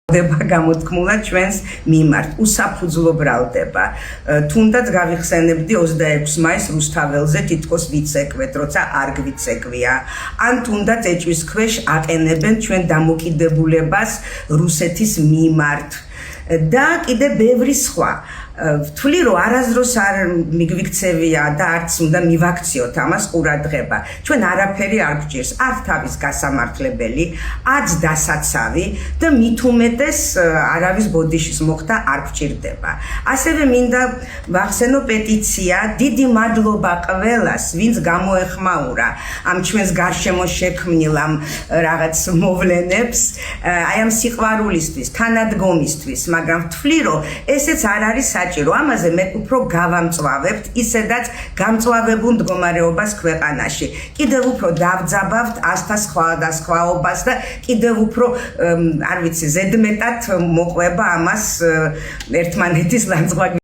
გამოთქმულად ჩვენს მიმართ უსაფუძვლო ბრალდება. თუნდაც გავიხსენებდი 26 მაისს რუსთაველზე თითქოს ვიცეკვეთ, როცა არ გვიცეკვია. ან თუნდაც ეჭვის ქვეშ აყენებენ ჩვენ დამოკიდებულებას რუსეთის მიმართ. და კიდე ბევრი სხვა. ვთვლი რომ არასდროს არ მიგვიქცევია და არც უნდა მივაქციოთ ამას ყურადღება. ჩვენ არაფერი არ გვჭირს, არც თავის გასამართლებელი, არც დასაცავი და მით უმეტეს არავის ბოდიშის მოხდა არ გვჭირდება. ასევე მინდა ვახსენო პეტიცია, დიდი მადლობა ყველას, ვინც გამოეხმაურა ამ ჩვენს გარშემო შექმნილ ამ რაღაც მოვლენებს, აი ამ სიყვარულისთვის, თანადგომისთვის, მაგრამ ვთვლი რომ ესეც არ არის საჭირო, ამაზე მე უფრო გავამწვავებთ, ისედაც გამწვავებულ მდგომარეობას ქვეყანაში. კიდევ უფრო დავძაბავთ ასთა სხვადასხვაობას და კიდევ უფრო არ ვიცი, ზედმეტად მოყვება ამას ერთმანეთის ლანძღვა